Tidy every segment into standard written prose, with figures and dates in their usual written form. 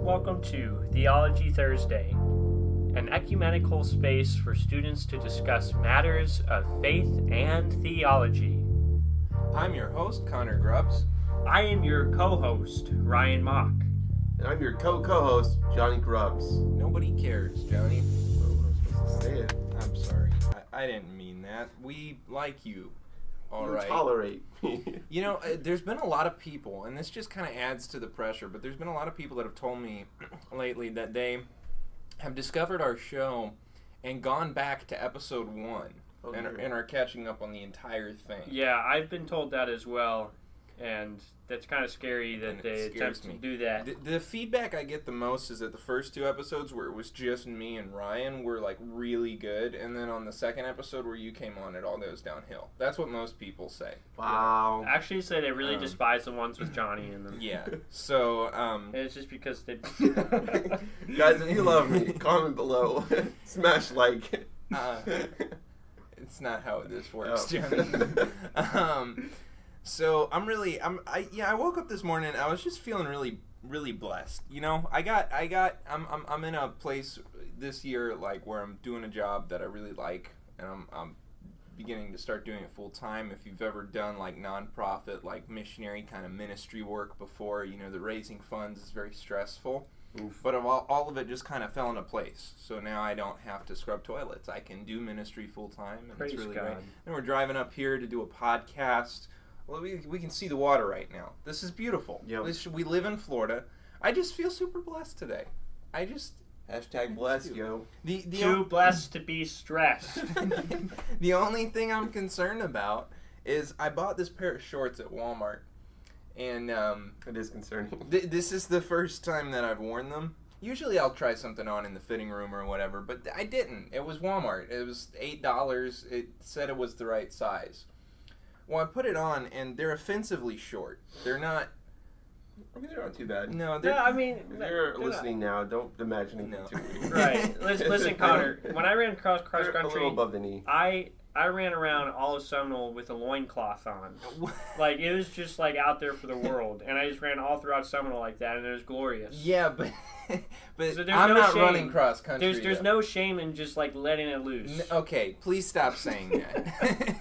Welcome to Theology Thursday, an ecumenical space for students to discuss matters of faith and theology. I'm your host, Connor Grubbs. I am your co-host, Ryan Mock. And I'm your co-host, Johnny Grubbs. Nobody cares, Johnny. Well, I was supposed to say it. I'm sorry. I didn't mean that. We like you. All right. Tolerate me. You know, there's been a lot of people, and this just kind of adds to the pressure, but there's been a lot of people that have told me lately that they have discovered our show and gone back to episode 1 and are catching up on the entire thing. Yeah, I've been told that as well, and that's kind of scary that they attempt to do that. The feedback I get the most is that the first 2 episodes where it was just me and Ryan were like really good, and then on the second episode where you came on, it all goes downhill. That's what most people say. Wow. Actually, say they really despise the ones with Johnny in them. Yeah. So, And it's just because they... Guys, if you love me, comment below. Smash like. It's not how this works, Johnny. So I woke up this morning. I was just feeling really blessed. You know, I'm in a place this year like where I'm doing a job that I really like, and I'm beginning to start doing it full time. If you've ever done like nonprofit, like missionary kind of ministry work before, you know the raising funds is very stressful. Oof. But all of it just kind of fell into place. So now I don't have to scrub toilets. I can do ministry full time, and Praise it's really God. great. And we're driving up here to do a podcast. Well, we can see the water right now. This is beautiful. Yep. We live in Florida. I just feel super blessed today. Hashtag blessed, yo. Too blessed to be stressed. The only thing I'm concerned about is I bought this pair of shorts at Walmart, and It is concerning. this is the first time that I've worn them. Usually I'll try something on in the fitting room or whatever, but I didn't. It was Walmart. It was $8. It said it was the right size. Well, I put it on, and they're offensively short. They're not... I mean, they're not too bad. No, they're... No, I mean... If you're listening now, don't imagine it too weird. Right. Listen, Connor, when I ran cross They're country... a little above the knee. I ran around all of Seminole with a loincloth on. Like, it was just, like, out there for the world. And I just ran all throughout Seminole like that, and it was glorious. Yeah, but So there's I'm no not shame. running cross country. There's no shame in just, like, letting it loose. Okay, please stop saying that.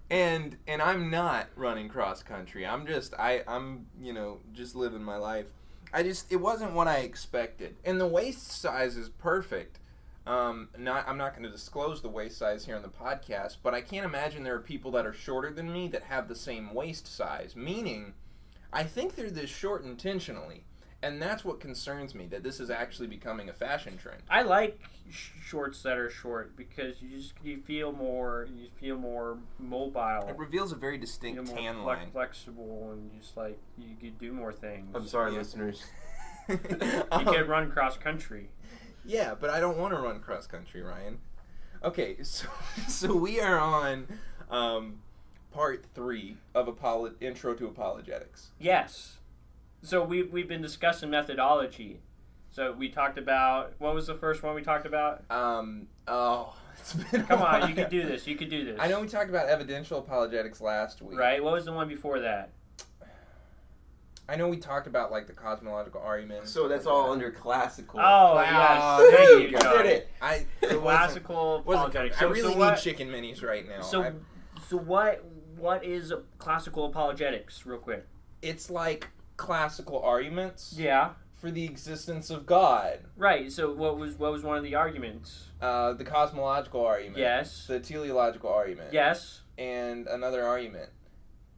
and I'm not running cross country. I'm just living my life. It wasn't what I expected. And the waist size is perfect. I'm not going to disclose the waist size here on the podcast, but I can't imagine there are people that are shorter than me that have the same waist size, meaning I think they're this short intentionally, and that's what concerns me, that this is actually becoming a fashion trend. I like shorts that are short because you feel more mobile. It reveals a very distinct You're tan more line. flexible, and just like you could do more things. I'm sorry, Yeah. listeners. You could run cross country. Yeah, but I don't want to run cross country, Ryan. Okay, so we are on part 3 of Intro to Apologetics. Yes. So we've been discussing methodology. So we talked about, what was the first one we talked about? It's been Come a on, while. you could do this. I know we talked about evidential apologetics last week. Right? What was the one before that? I know we talked about like the cosmological argument. So that's all under classical. Oh, Wow. yes. Thank you, Did John. it. Classical apologetics. I really need chicken minis right now. So what is classical apologetics, real quick? It's like classical arguments Yeah. for the existence of God. Right. So what was one of the arguments? The cosmological argument. Yes. The teleological argument. Yes. And another argument.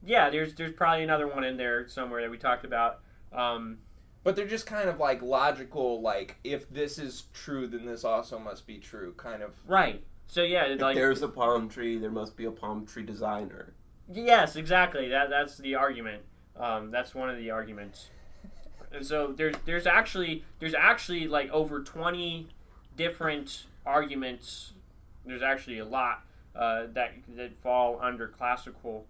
Yeah. There's probably another one in there somewhere that we talked about. But they're just kind of like logical, like if this is true, then this also must be true, kind of. Right. So yeah, If like there's a palm tree, there must be a palm tree designer. yes, exactly. That's the argument. That's one of the arguments. And so there's actually like over 20 different arguments. There's actually a lot that fall under classical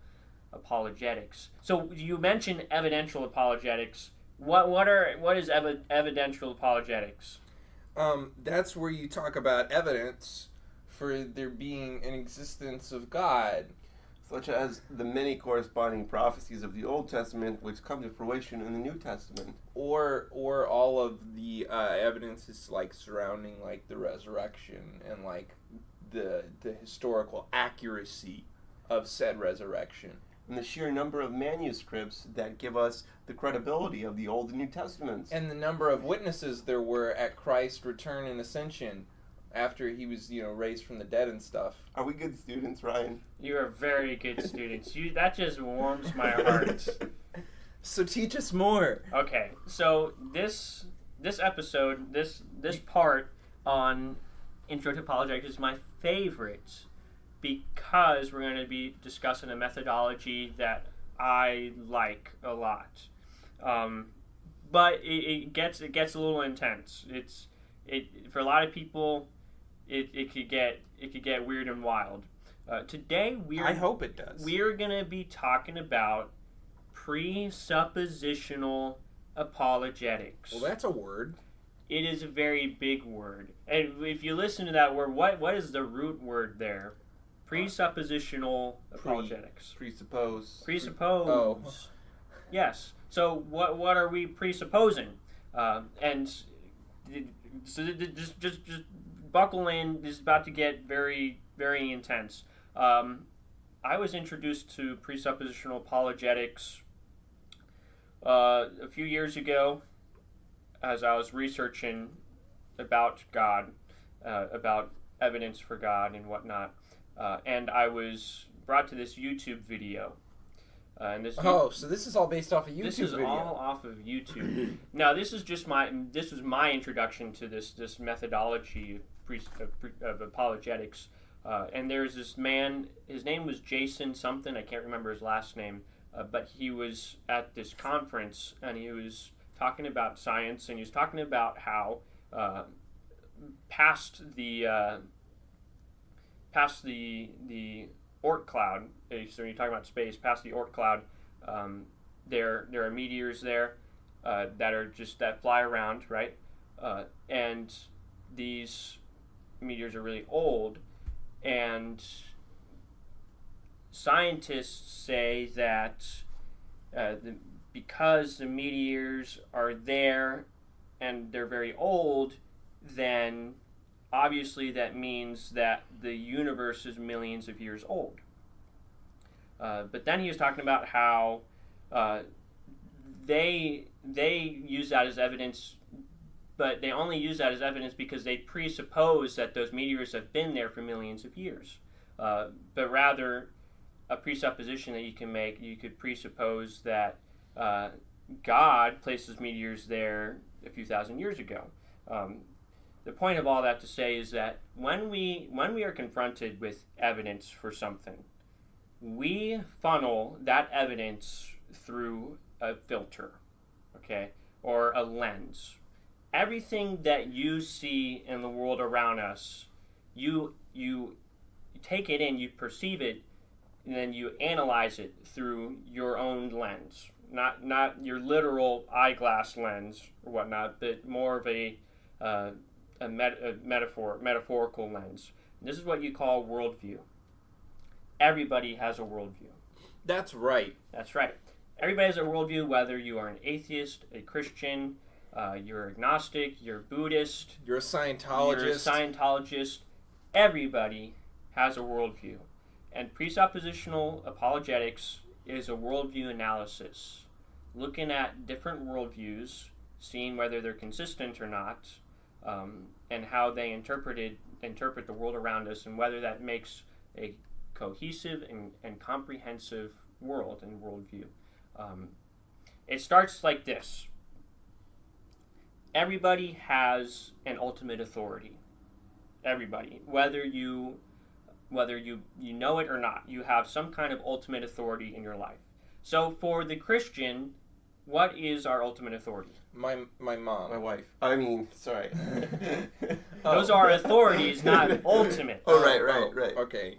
apologetics. So you mentioned evidential apologetics. What is evidential apologetics? That's where you talk about evidence for there being an existence of God. such as the many corresponding prophecies of the Old Testament which come to fruition in the New Testament. Or all of the evidence is like surrounding like the resurrection and like the historical accuracy of said resurrection. And the sheer number of manuscripts that give us the credibility of the Old and New Testaments. And the number of witnesses there were at Christ's return and ascension after he was, raised from the dead and stuff. Are we good students, Ryan? You are very good students. That just warms my heart. So teach us more. Okay, so this episode, this part on Intro to Apologetics is my favorite because we're going to be discussing a methodology that I like a lot. But it gets a little intense. For a lot of people, it could get weird and wild. Today I hope it does. We're going to be talking about presuppositional apologetics. Well, that's a word. It is a very big word. And if you listen to that word, what is the root word there? Presuppositional apologetics. Presuppose. Presuppose. Yes. So what are we presupposing? And so just buckle in. This is about to get very, very intense. I was introduced to presuppositional apologetics a few years ago as I was researching about God, about evidence for God and whatnot. And I was brought to this YouTube video. So this is all based off a YouTube video. This is all off of YouTube. Now, this was my introduction to this methodology of apologetics. And there's this man, his name was Jason something, I can't remember his last name, but he was at this conference and he was talking about science and he was talking about how past the Oort cloud, so when you're talking about space, past the Oort cloud, there are meteors there that fly around, right? And these meteors are really old, and scientists say that because the meteors are there and they're very old, then obviously that means that the universe is millions of years old. But then he was talking about how they use that as evidence, but they only use that as evidence because they presuppose that those meteors have been there for millions of years. But rather, a presupposition that you can make, you could presuppose that God places meteors there a few thousand years ago. The point of all that to say is that when we are confronted with evidence for something, we funnel that evidence through a filter, okay, or a lens. Everything that you see in the world around us, you take it in, you perceive it, and then you analyze it through your own lens, not your literal eyeglass lens or whatnot, but more of a metaphorical lens. This is what you call worldview. Everybody has a worldview. That's right. That's right. Everybody has a worldview, whether you are an atheist, a Christian, you're agnostic, you're Buddhist, you're a Scientologist. Everybody has a worldview. And presuppositional apologetics is a worldview analysis, looking at different worldviews, seeing whether they're consistent or not, and how they interpret the world around us, and whether that makes a cohesive and comprehensive world and worldview. It starts like this. Everybody has an ultimate authority. Everybody, whether you know it or not, you have some kind of ultimate authority in your life. So for the Christian, what is our ultimate authority? My mom. My wife. I mean, sorry. Those are authorities, not ultimate. Oh, right. Okay.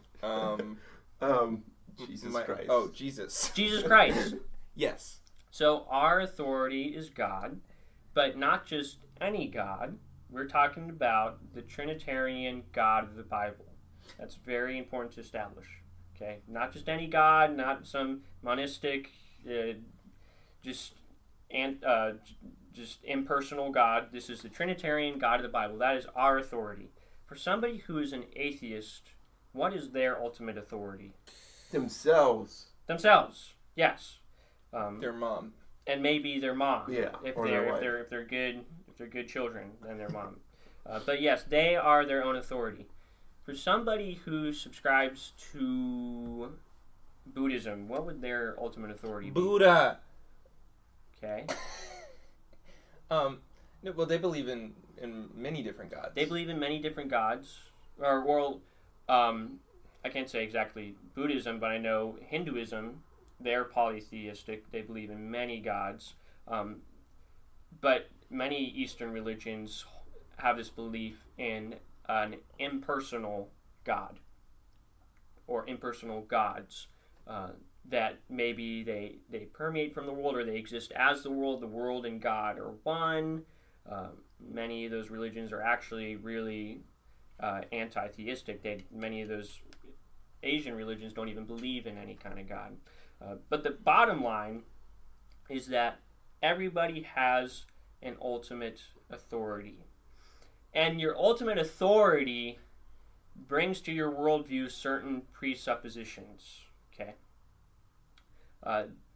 Jesus Christ. Oh, Jesus. Jesus Christ. Yes. So our authority is God, but not just any God. We're talking about the Trinitarian God of the Bible. That's very important to establish. Okay, not just any God, not some monistic, just impersonal God. This is the Trinitarian God of the Bible. That is our authority. For somebody who is an atheist, what is their ultimate authority? Themselves. Themselves, yes. Their mom. And maybe their mom. Yeah. If or they're their if they're good children, then their mom. But yes, they are their own authority. For somebody who subscribes to Buddhism, what would their ultimate authority be? Buddha. Okay. No, well, they believe in many different gods. They believe in many different gods. I can't say exactly Buddhism, but I know Hinduism, they're polytheistic. They believe in many gods. But many Eastern religions have this belief in an impersonal God or impersonal gods that maybe they permeate from the world or they exist as the world and God are one. Many of those religions are actually really anti-theistic. Many of those Asian religions don't even believe in any kind of God. But the bottom line is that everybody has an ultimate authority. And your ultimate authority brings to your worldview certain presuppositions. Okay?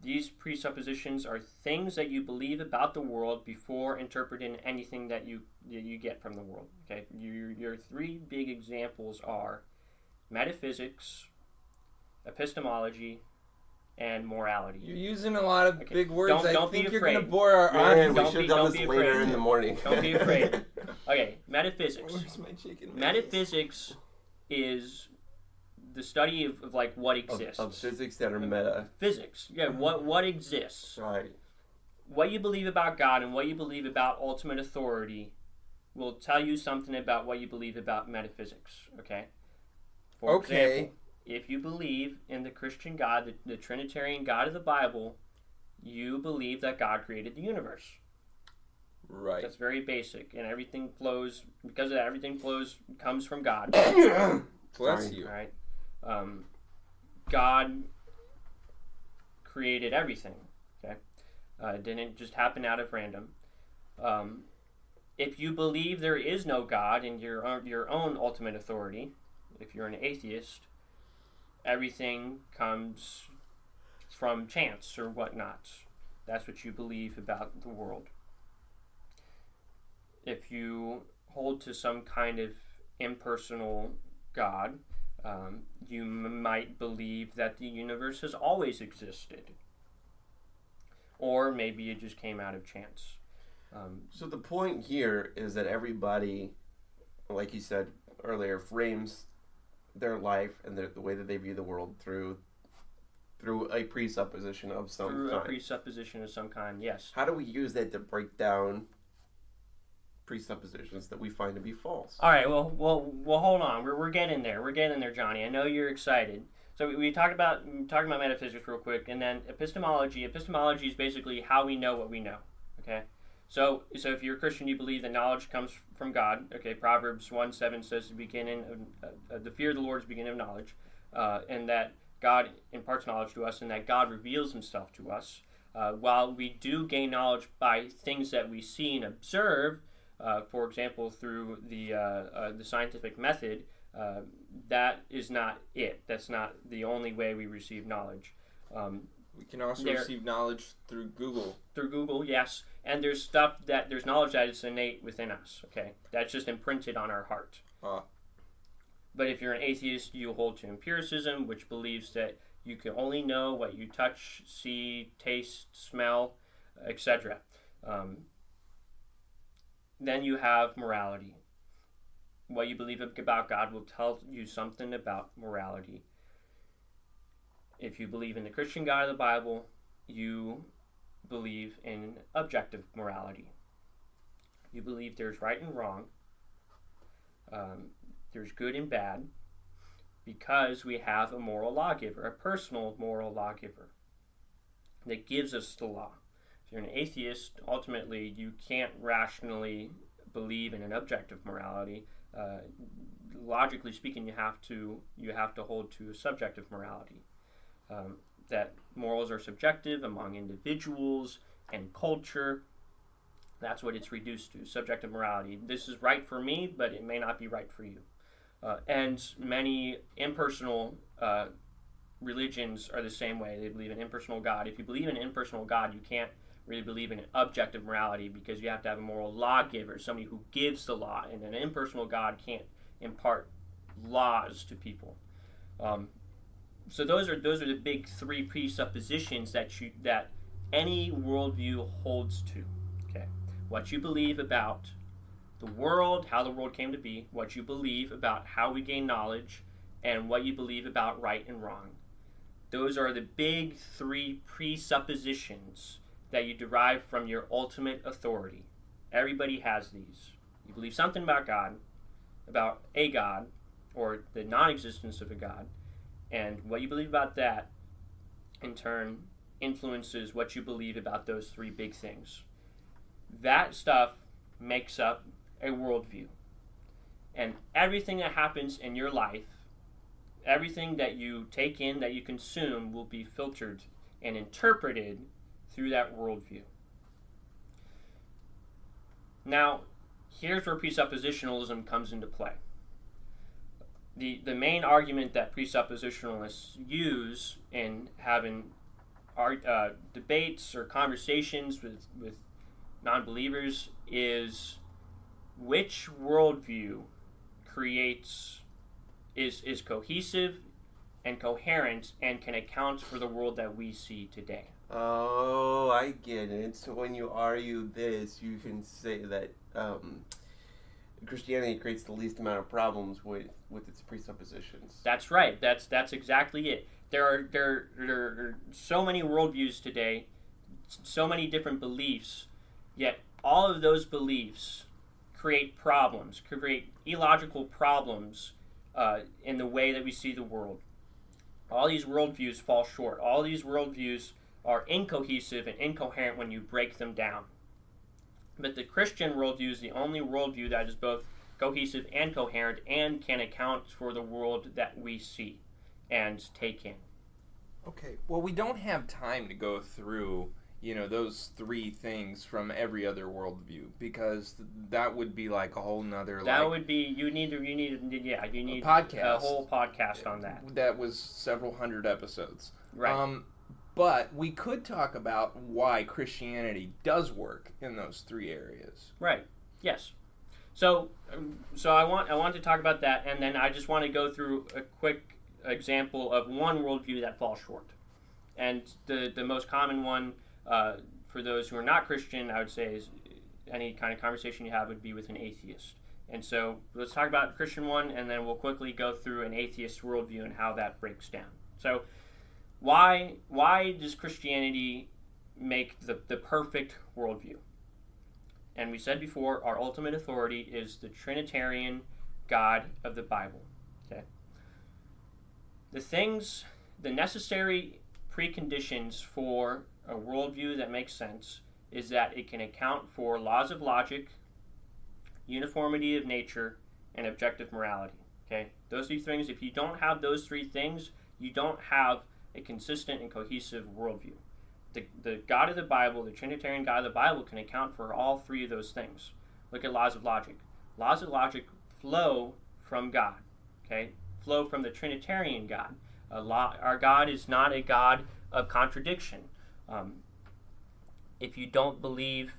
These presuppositions are things that you believe about the world before interpreting anything that you get from the world. Okay? Your three big examples are metaphysics, epistemology, and morality. You're using a lot of big words. Don't I think be you're going to afraid. bore our Man, audience. we should have done this later in the morning. Don't be afraid. Okay, metaphysics. Where's my chicken? Metaphysics is the study of like what exists. Of physics that are meta. Physics. Yeah, what exists. Right. What you believe about God and what you believe about ultimate authority will tell you something about what you believe about metaphysics. Okay? For example, if you believe in the Christian God, the Trinitarian God of the Bible, you believe that God created the universe. Right. That's very basic, and everything flows, because of that, everything comes from God. Bless you. All right? God created everything, okay? It didn't just happen out of random. If you believe there is no God in your own ultimate authority, if you're an atheist, everything comes from chance or whatnot. That's what you believe about the world. If you hold to some kind of impersonal God, you might believe that the universe has always existed. Or maybe it just came out of chance. So the point here is that everybody, like you said earlier, frames their life and the way that they view the world through a presupposition of some kind. Through a presupposition of some kind, yes. How do we use that to break down presuppositions that we find to be false? All right, well, hold on. We're getting there. We're getting there, Johnny. I know you're excited. So we talked about metaphysics real quick, and then epistemology. Epistemology is basically how we know what we know. Okay. So if you're a Christian, you believe that knowledge comes from God. Okay. Proverbs 1:7 says the fear of the Lord is the beginning of knowledge, and that God imparts knowledge to us, and that God reveals Himself to us. While we do gain knowledge by things that we see and observe, for example, through the scientific method, that is not it. That's not the only way we receive knowledge. We can also receive knowledge through Google. Through Google, yes. And there's knowledge that is innate within us. Okay, that's just imprinted on our heart. But if you're an atheist, you hold to empiricism, which believes that you can only know what you touch, see, taste, smell, etc. Then you have morality. What you believe about God will tell you something about morality. If you believe in the Christian God of the Bible, you believe in objective morality. You believe there's right and wrong, there's good and bad, because we have a moral lawgiver, a personal moral lawgiver that gives us the law. If you're an atheist, ultimately you can't rationally believe in an objective morality. Logically speaking, you have to hold to a subjective morality. That morals are subjective among individuals and culture, That's what it's reduced to, subjective morality. This is right for me, but it may not be right for you. And many impersonal religions are the same way. They believe in impersonal God. If you believe in an impersonal God, you can't really believe in an objective morality, because you have to have a moral lawgiver, somebody who gives the law, and an impersonal God can't impart laws to people. So those are the big three presuppositions that any worldview holds to. Okay, what you believe about the world, how the world came to be, what you believe about how we gain knowledge, and what you believe about right and wrong. Those are the big three presuppositions that you derive from your ultimate authority. Everybody has these. You believe something about God, about a God, or the non-existence of a God, and what you believe about that, in turn, influences what you believe about those three big things. That stuff makes up a worldview. And everything that happens in your life, everything that you take in, that you consume, will be filtered and interpreted through that worldview. Now, here's where presuppositionalism comes into play. The main argument that presuppositionalists use in having debates or conversations with non-believers is which worldview is cohesive and coherent and can account for the world that we see today. Oh, I get it. So when you argue this, you can say that Christianity creates the least amount of problems with its presuppositions. That's right. That's exactly it. There are so many worldviews today, so many different beliefs, yet all of those beliefs create problems, create illogical problems in the way that we see the world. All these worldviews fall short. All these worldviews are incohesive and incoherent when you break them down. But the Christian worldview is the only worldview that is both cohesive and coherent and can account for the world that we see and take in. Okay, well, we don't have time to go through, those three things from every other worldview, because that would be like a whole nother. You need a podcast, a whole podcast on that. That was several hundred episodes. Right. But we could talk about why Christianity does work in those three areas. Right. Yes. So I want to talk about that, and then I just want to go through a quick example of one worldview that falls short. And the most common one for those who are not Christian, I would say, is any kind of conversation you have would be with an atheist. And so let's talk about the Christian one, and then we'll quickly go through an atheist worldview and how that breaks down. So why does Christianity make the perfect worldview? And we said before, our ultimate authority is the Trinitarian God of the Bible. Okay. The necessary preconditions for a worldview that makes sense is that it can account for laws of logic, uniformity of nature, and objective morality. Okay. Those three things, if you don't have those three things, you don't have a consistent and cohesive worldview. The God of the Bible, the Trinitarian God of the Bible, can account for all three of those things. Look at laws of logic. Laws of logic flow from God, okay? Flow from the Trinitarian God. Our God is not a God of contradiction. If you don't believe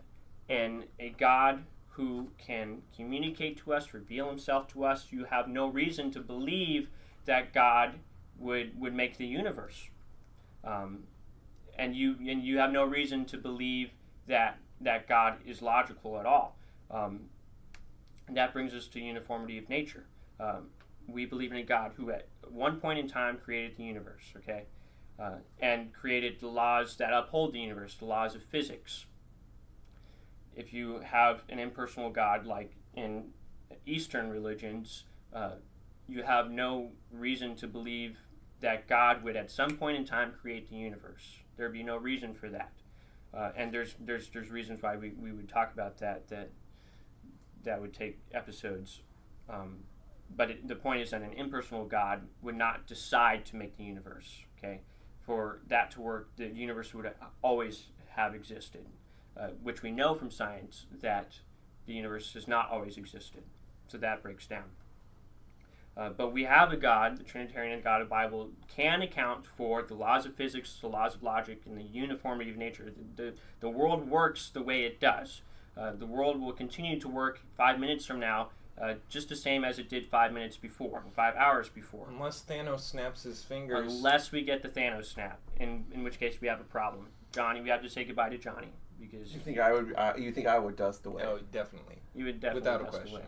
in a God who can communicate to us, reveal himself to us, you have no reason to believe that God would make the universe. And you have no reason to believe that God is logical at all. And that brings us to uniformity of nature. We believe in a God who at one point in time created the universe, okay? And created the laws that uphold the universe, the laws of physics. If you have an impersonal God like in Eastern religions, you have no reason to believe that God would at some point in time create the universe. There'd be no reason for that. And there's reasons why we would talk about that would take episodes. But the point is that an impersonal God would not decide to make the universe. Okay, for that to work, the universe would always have existed. which we know from science that the universe has not always existed. So that breaks down. But we have a God, the Trinitarian God of the Bible, can account for the laws of physics, the laws of logic, and the uniformity of nature. The world works the way it does. The world will continue to work 5 minutes from now just the same as it did 5 minutes before, 5 hours before. Unless Thanos snaps his fingers. Unless we get the Thanos snap, in which case we have a problem. Johnny, we have to say goodbye to Johnny. Because you think I would dust away? Oh, definitely. You would definitely without dust a question. away.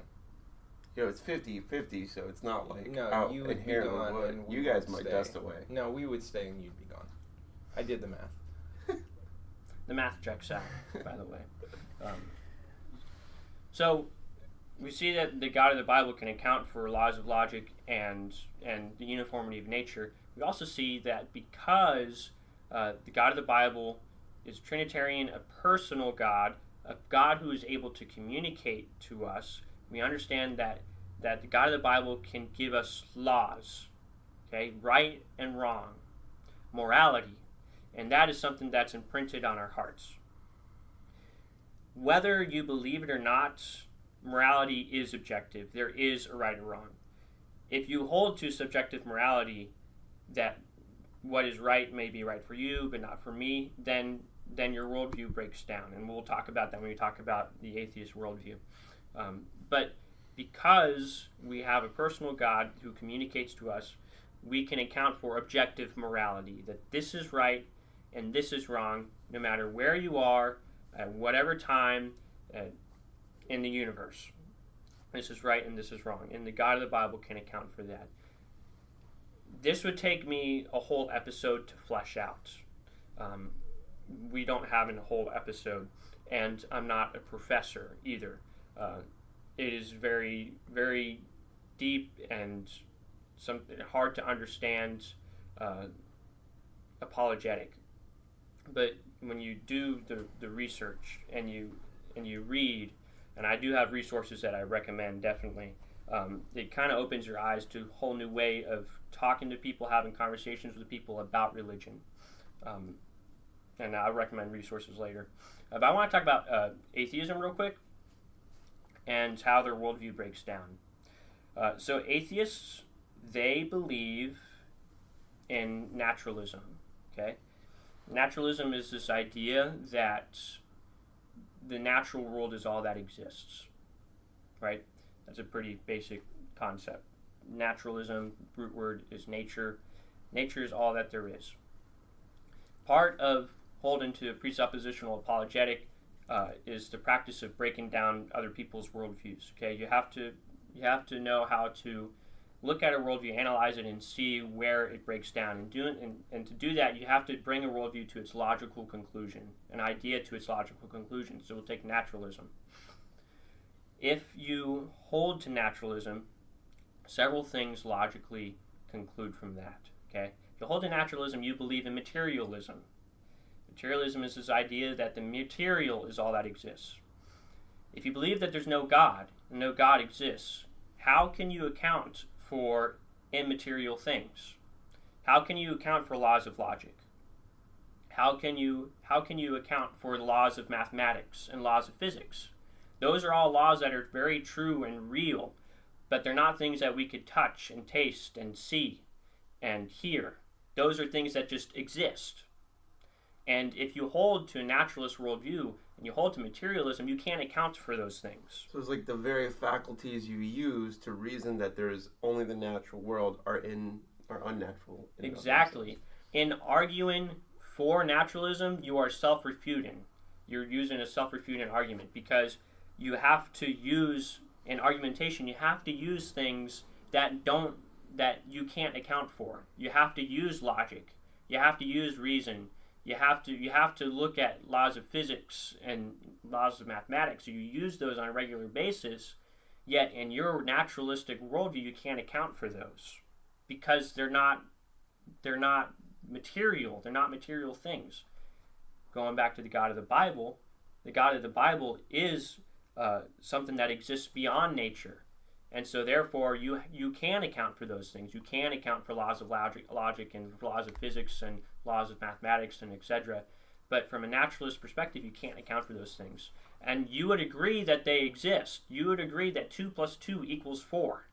It's 50-50, so it's not like No, you would be gone would. and we You guys would might stay. dust away. No, we would stay and you'd be gone. I did the math. The math checks out, by the way. So we see that the God of the Bible can account for laws of logic and the uniformity of nature. We also see that because the God of the Bible is Trinitarian, a personal God, a God who is able to communicate to us, we understand that the God of the Bible can give us laws, okay, right and wrong, morality, and that is something that's imprinted on our hearts. Whether you believe it or not, morality is objective. There is a right or wrong. If you hold to subjective morality, that what is right may be right for you, but not for me, then your worldview breaks down. And we'll talk about that when we talk about the atheist worldview. But because we have a personal God who communicates to us, we can account for objective morality, that this is right and this is wrong, no matter where you are, at whatever time in the universe. This is right and this is wrong. And the God of the Bible can account for that. This would take me a whole episode to flesh out. We don't have a whole episode, and I'm not a professor either. It is very, very deep and hard to understand apologetic. But when you do the research and you read, and I do have resources that I recommend definitely, it kind of opens your eyes to a whole new way of talking to people, having conversations with people about religion. And I'll recommend resources later. But I want to talk about atheism real quick and how their worldview breaks down. So atheists, they believe in naturalism, okay? Naturalism is this idea that the natural world is all that exists, right? That's a pretty basic concept. Naturalism, root word is nature. Nature is all that there is. Part of holding to a presuppositional apologetic is the practice of breaking down other people's worldviews. Okay, you have to know how to look at a worldview, analyze it, and see where it breaks down. And to do that, you have to bring a worldview to its logical conclusion, an idea to its logical conclusion. So we'll take naturalism. If you hold to naturalism, several things logically conclude from that. Okay, if you hold to naturalism, you believe in materialism. Materialism is this idea that the material is all that exists. If you believe that there's no God, and no God exists, how can you account for immaterial things? How can you account for laws of logic? How can you account for the laws of mathematics and laws of physics? Those are all laws that are very true and real, but they're not things that we could touch and taste and see and hear. Those are things that just exist. And if you hold to a naturalist worldview and you hold to materialism, you can't account for those things. So it's like the very faculties you use to reason that there's only the natural world are unnatural. Exactly. In arguing for naturalism, you are self-refuting. You're using a self-refuting argument because you have to use, in argumentation, you have to use things that you can't account for. You have to use logic. You have to use reason. You have to look at laws of physics and laws of mathematics. So you use those on a regular basis, yet in your naturalistic worldview you can't account for those because they're not material. They're not material things. Going back to the God of the Bible is something that exists beyond nature. And so therefore you can account for those things. You can account for laws of logic and laws of physics and laws of mathematics and etc. But from a naturalist perspective, you can't account for those things. And you would agree that they exist. You would agree that 2 plus 2 equals 4.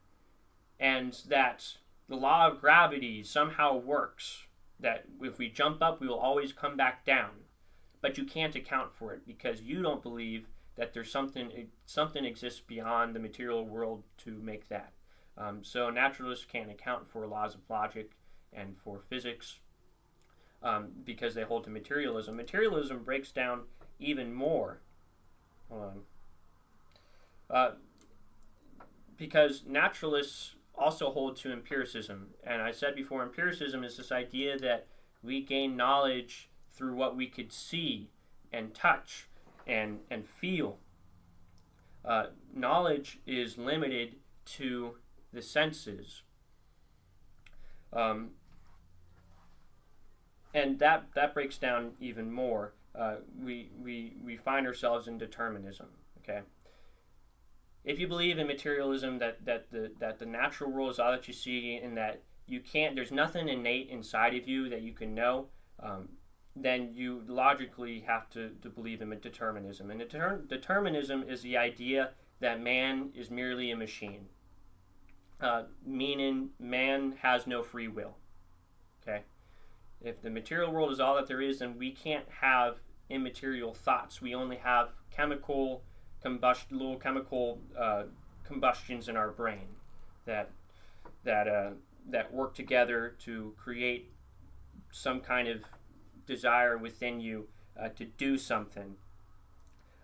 And that the law of gravity somehow works. That if we jump up, we will always come back down. But you can't account for it because you don't believe that there's something exists beyond the material world to make that. So naturalists can't account for laws of logic and for physics because they hold to materialism. Materialism breaks down even more. Hold on. Because naturalists also hold to empiricism. And I said before, empiricism is this idea that we gain knowledge through what we could see and touch and feel. Knowledge is limited to the senses. And that breaks down even more. We find ourselves in determinism. Okay. If you believe in materialism, that the natural world is all that you see, and that you can't, there's nothing innate inside of you that you can know, then you logically have to believe in determinism. And determinism is the idea that man is merely a machine, meaning man has no free will. Okay. If the material world is all that there is, then we can't have immaterial thoughts. We only have chemical combustions in our brain that work together to create some kind of desire within you to do something.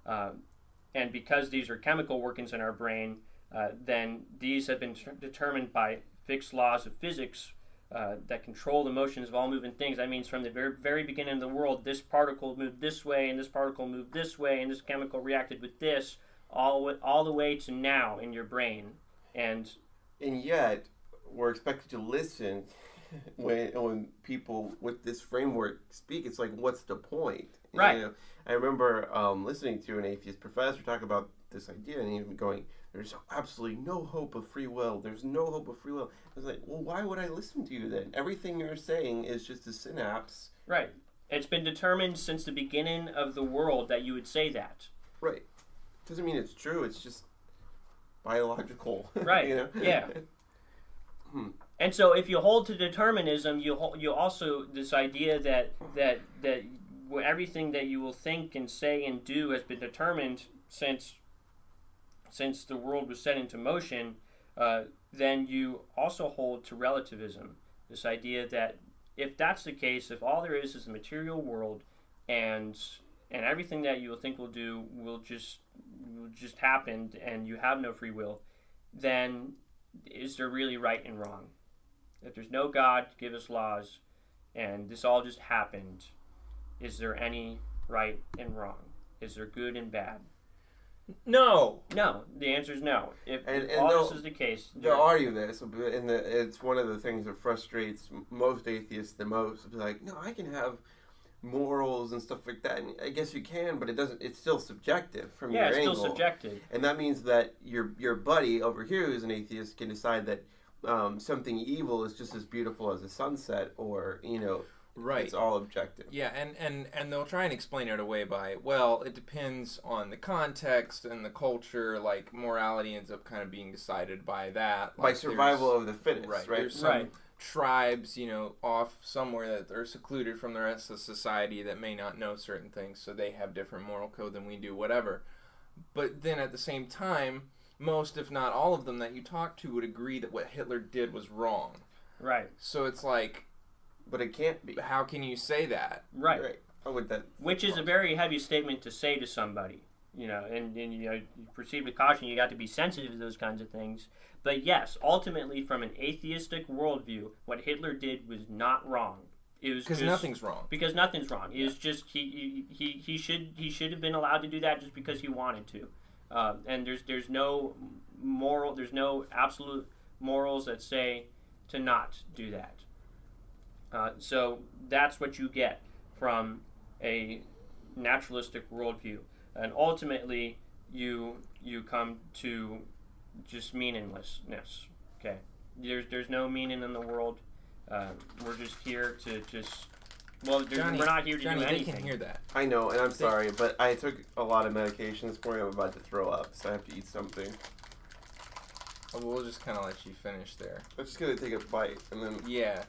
And because these are chemical workings in our brain, then these have been determined by fixed laws of physics that control the motions of all moving things. That means from the very, very beginning of the world, this particle moved this way, and this particle moved this way, and this chemical reacted with this, all the way to now in your brain. And yet, we're expected to listen when people with this framework speak. It's like, what's the point? Right. You know, I remember listening to an atheist professor talk about this idea, and he was going, there's absolutely no hope of free will. There's no hope of free will. I was like, well, why would I listen to you then? Everything you're saying is just a synapse. Right. It's been determined since the beginning of the world that you would say that. Right. Doesn't mean it's true. It's just biological. Right. You know? Yeah. And so if you hold to determinism, you also, this idea that everything that you will think and say and do has been determined since the world was set into motion, then you also hold to relativism. This idea that if that's the case, if all there is the material world, and everything that you will think will do will just happen, and you have no free will, then is there really right and wrong? If there's no God to give us laws, and this all just happened, is there any right and wrong? Is there good and bad? No. No. The answer is no. If And all this is the case, they'll argue this, and it's one of the things that frustrates most atheists the most. It's like, no, I can have morals and stuff like that. And I guess you can, but it doesn't. It's still subjective from your angle. Yeah, it's still subjective. And that means that your buddy over here who's an atheist can decide that something evil is just as beautiful as a sunset, or Right. It's all objective. Yeah, and they'll try and explain it away by, well, it depends on the context and the culture. Like, morality ends up kind of being decided by that. By survival of the fittest, right? There's some tribes, off somewhere that are secluded from the rest of society that may not know certain things, so they have different moral code than we do, whatever. But then at the same time, most, if not all of them that you talk to would agree that what Hitler did was wrong. Right. So it's like... But it can't be. How can you say that? Right. How would that? Which is a very heavy statement to say to somebody, and you proceed with caution. You got to be sensitive to those kinds of things. But yes, ultimately, from an atheistic worldview, what Hitler did was not wrong. It was because nothing's wrong. Because nothing's wrong. It was just he should have been allowed to do that just because he wanted to. And there's no moral. There's no absolute morals that say to not do that. So that's what you get from a naturalistic worldview, and ultimately you come to just meaninglessness. Okay, there's no meaning in the world. We're just here to just Well, Johnny, we're not here to Johnny, do they anything. can hear that. I know, and I'm sorry, but I took a lot of medication this morning. I'm about to throw up, so I have to eat something. Oh, we'll just kind of let you finish there. I'm just gonna take a bite, and then... Yeah.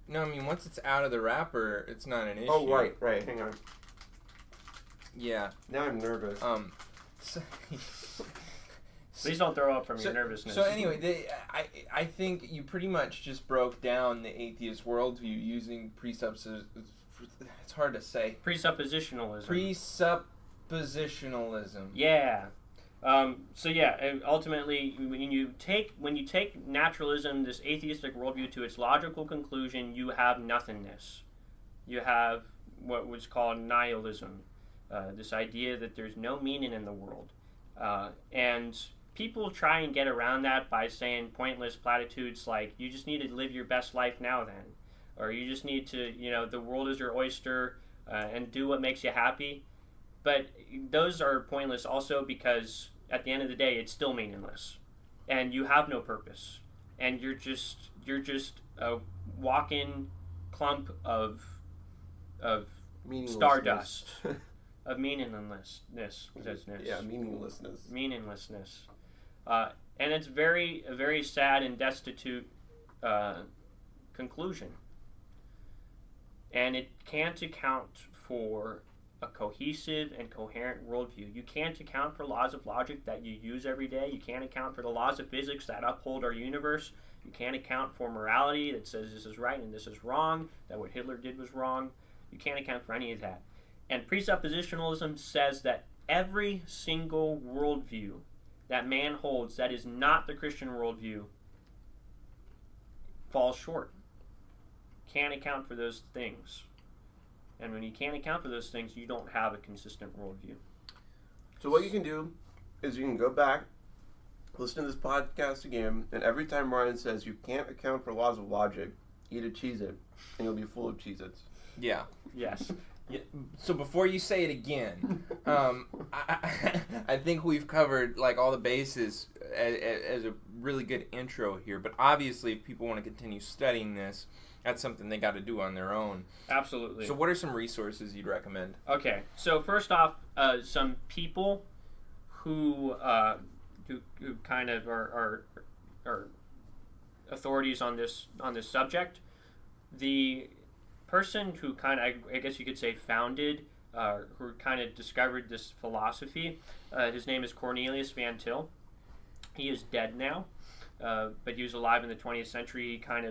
No, I mean, once it's out of the wrapper, it's not an issue. Oh, right. Hang on. Yeah. Now I'm nervous. So, Please don't throw up from your nervousness. So anyway, I think you pretty much just broke down the atheist worldview using it's hard to say. Presuppositionalism. Presuppositionalism. Yeah. So yeah, and ultimately, when you take naturalism, this atheistic worldview, to its logical conclusion, you have nothingness. You have what was called nihilism, this idea that there's no meaning in the world, and people try and get around that by saying pointless platitudes like, you just need to live your best life now then, or you just need to, the world is your oyster, and do what makes you happy. But those are pointless also because at the end of the day, it's still meaningless, and you have no purpose, and you're just a walking clump of stardust, of meaninglessness. Yeah, meaninglessness. Meaninglessness, and it's a very sad and destitute conclusion, and it can't account for a cohesive and coherent worldview. You can't account for laws of logic that you use every day. You can't account for the laws of physics that uphold our universe. You can't account for morality that says this is right and this is wrong, that what Hitler did was wrong. You can't account for any of that. And presuppositionalism says that every single worldview that man holds that is not the Christian worldview falls short. Can't account for those things. And when you can't account for those things, you don't have a consistent worldview. So what you can do is you can go back, listen to this podcast again, and every time Ryan says you can't account for laws of logic, eat a Cheez-It, and you'll be full of Cheez-Its. Yeah. Yes. Yeah. So before you say it again, I think we've covered like all the bases as a really good intro here. But obviously, if people want to continue studying this, that's something they got to do on their own. Absolutely. So what are some resources you'd recommend? Okay. So first off, some people who kind of are authorities on this subject. The person who kind of, I guess you could say, founded, who kind of discovered this philosophy, his name is Cornelius Van Til. He is dead now, but he was alive in the 20th century. He kind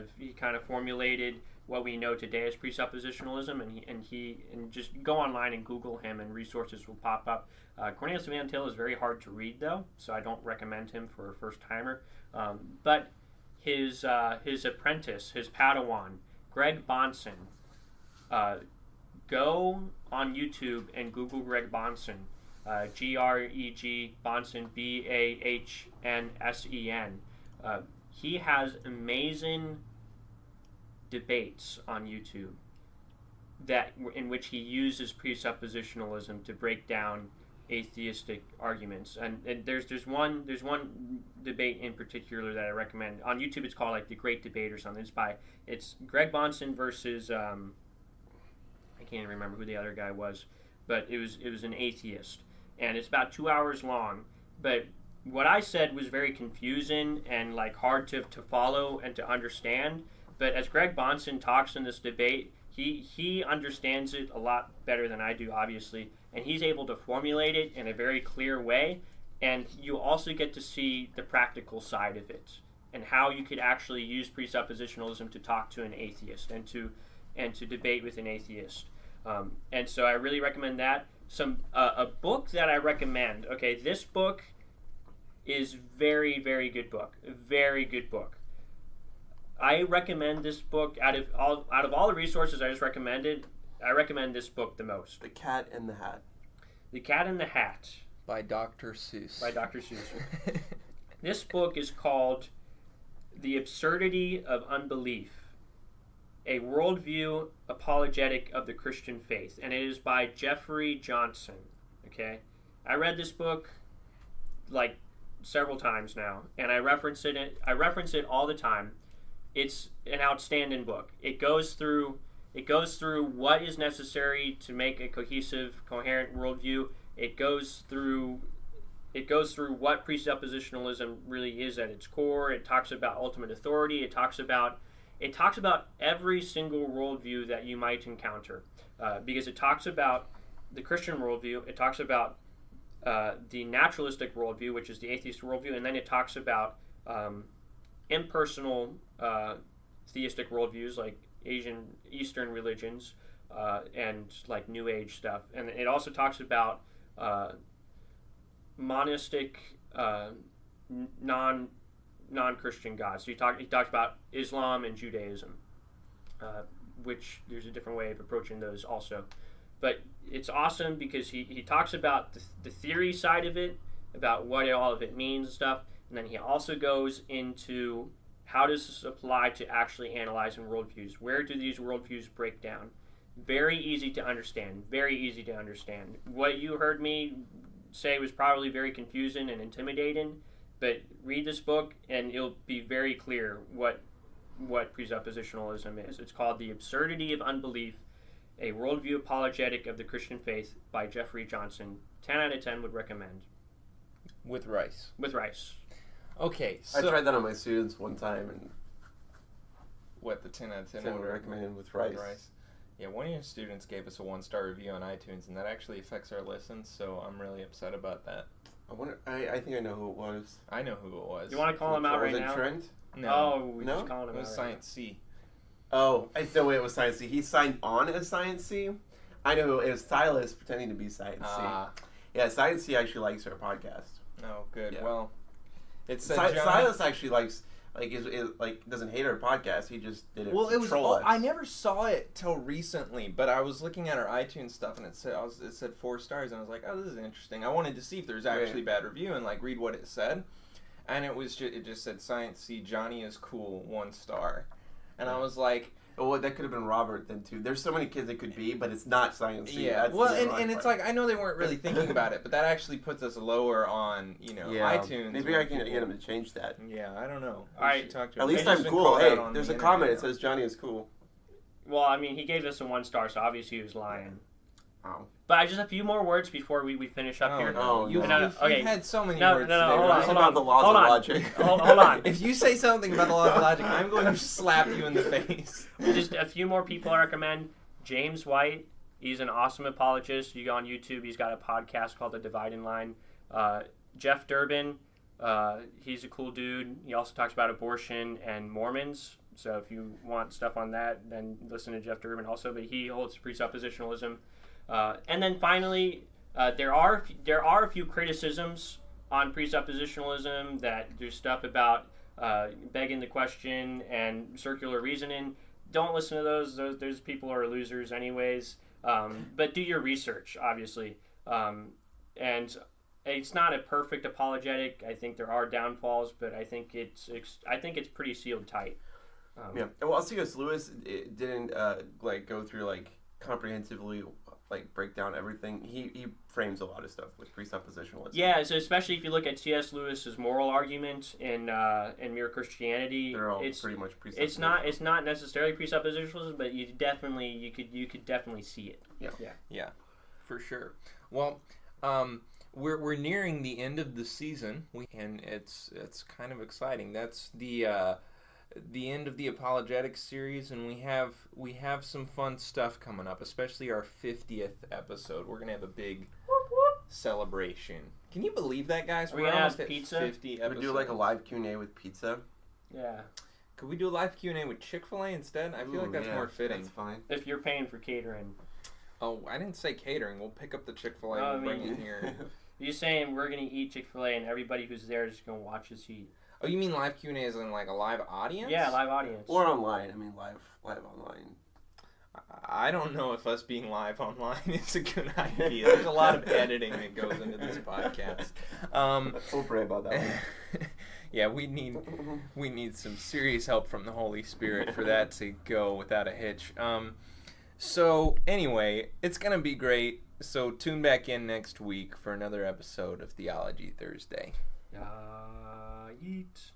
of formulated what we know today as presuppositionalism, and just go online and Google him, and resources will pop up. Cornelius Van Til is very hard to read, though, so I don't recommend him for a first timer. But his apprentice, his Padawan, Greg Bahnsen. Go on YouTube and Google Greg Bahnsen, Greg Bahnsen, Bahnsen. He has amazing debates on YouTube in which he uses presuppositionalism to break down atheistic arguments. And there's one debate in particular that I recommend on YouTube. It's called like the Great Debate or something. It's Greg Bahnsen versus I can't remember who the other guy was, but it was an atheist, and it's about 2 hours long. But what I said was very confusing and like hard to follow and to understand. But as Greg Bahnsen talks in this debate, he understands it a lot better than I do, obviously, and he's able to formulate it in a very clear way. And you also get to see the practical side of it and how you could actually use presuppositionalism to talk to an atheist and to debate with an atheist. And so I really recommend that. A book that I recommend. Okay, this book is very, very good book. Very good book. I recommend this book out of all the resources I just recommended. I recommend this book the most. The Cat in the Hat. The Cat in the Hat. By Dr. Seuss. By Dr. Seuss. This book is called The Absurdity of Unbelief, a Worldview Apologetic of the Christian Faith, and it is by Jeffrey Johnson. Okay, I read this book like several times now, and I reference it all the time. It's an outstanding book. It goes through It goes through what is necessary to make a cohesive, coherent worldview. It goes through what presuppositionalism really is at its core. It talks about ultimate authority. It talks about every single worldview that you might encounter, because it talks about the Christian worldview. It talks about the naturalistic worldview, which is the atheist worldview, and then it talks about impersonal theistic worldviews like Eastern religions and like New Age stuff, and it also talks about monistic non-Christian gods. So he talks about Islam and Judaism, which there's a different way of approaching those also. But it's awesome because he talks about the theory side of it, about what all of it means and stuff, and then he also goes into how does this apply to actually analyzing worldviews. Where do these worldviews break down? Very easy to understand. Very easy to understand. What you heard me say was probably very confusing and intimidating, but read this book and it'll be very clear what presuppositionalism is. It's called The Absurdity of Unbelief, a Worldview Apologetic of the Christian Faith by Jeffrey Johnson. 10 out of 10 would recommend. With rice. With rice. Okay, I tried that on my students one time, and what, the 10 out of 10 would recommend with rice. Yeah, one of your students gave us a 1-star review on iTunes, and that actually affects our listens, so I'm really upset about that. I think I know who it was. I know who it was. You want to call him out right now? Was it Trent? No. Oh, we're No? just calling him It was out Science C. Oh, I know it was Science C. He signed on as Science C. I know it was Silas pretending to be Science C. Yeah, Science C actually likes our podcast. Oh, good. Yeah. Well, it's Silas actually likes doesn't hate our podcast. He just did it. Well, to troll us. I never saw it till recently, but I was looking at our iTunes stuff and it said 4 stars, and I was like, oh, this is interesting. I wanted to see if there's actually bad review and like read what it said, and it just said Science C, Johnny is cool, 1 star, and I was like, well, that could have been Robert then too. There's so many kids it could be, but it's not Science C. Yeah. Well, and it's like I know they weren't really thinking about it, but that actually puts us lower on iTunes. Maybe I can get him to change that. Yeah, I don't know. All right. Talk to At him. least He's I'm been cool. called Hey, out on there's the a comment. internet It says Johnny is cool. Well, I mean, he gave us a 1 star, so obviously he was lying. Oh. But I just a few more words before we finish up here. no. You've Okay. had so many No, words no, today. hold on, hold about on. the laws Hold of on. logic. Hold on. If you say something about the laws of logic, I'm going to slap you in the face. Just a few more people I recommend. James White, he's an awesome apologist. You go on YouTube, he's got a podcast called The Dividing Line. Jeff Durbin, he's a cool dude. He also talks about abortion and Mormons. So if you want stuff on that, then listen to Jeff Durbin also. But he holds presuppositionalism. And then finally, there are a few criticisms on presuppositionalism, that there's stuff about begging the question and circular reasoning. Don't listen to those. Those people are losers anyways. But do your research, obviously. And it's not a perfect apologetic. I think there are downfalls, but I think it's pretty sealed tight. Yeah. Well, C.S. Lewis didn't go through comprehensively break down everything. He frames a lot of stuff with presuppositionalism. Yeah, so especially if you look at C.S. Lewis's moral argument in Mere Christianity, they're all pretty much presuppositional. It's not necessarily presuppositionalism, but you could definitely see it. Yeah, for sure. Well, we're nearing the end of the season, and it's kind of exciting. That's the end of the Apologetics series, and we have some fun stuff coming up, especially our 50th episode. We're gonna have a big celebration. Can you believe that, guys? We're gonna have pizza. 50 episodes. We do a live Q&A with pizza. Yeah. Could we do a live Q&A with Chick-fil-A instead? I feel like that's more fitting. That's fine. If you're paying for catering. Oh, I didn't say catering. We'll pick up the Chick-fil-A and bring it here. You're saying we're gonna eat Chick-fil-A and everybody who's there is just gonna watch us eat. Oh, you mean live Q&A as in a live audience? Yeah, live audience. Or online. I mean, live online. I don't know if us being live online is a good idea. There's a lot of editing that goes into this podcast. We'll pray about that one. Yeah, we need some serious help from the Holy Spirit for that to go without a hitch. So anyway, it's gonna be great. So tune back in next week for another episode of Theology Thursday. Yeet.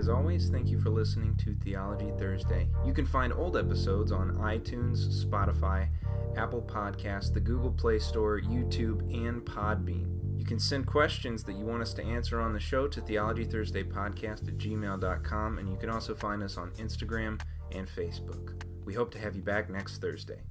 as always, thank you for listening to Theology Thursday. You can find old episodes on iTunes, Spotify, Apple Podcasts, the Google Play Store, YouTube, and Podbean. You can send questions that you want us to answer on the show to theologythursdaypodcast@gmail.com, and you can also find us on Instagram and Facebook. We hope to have you back next Thursday.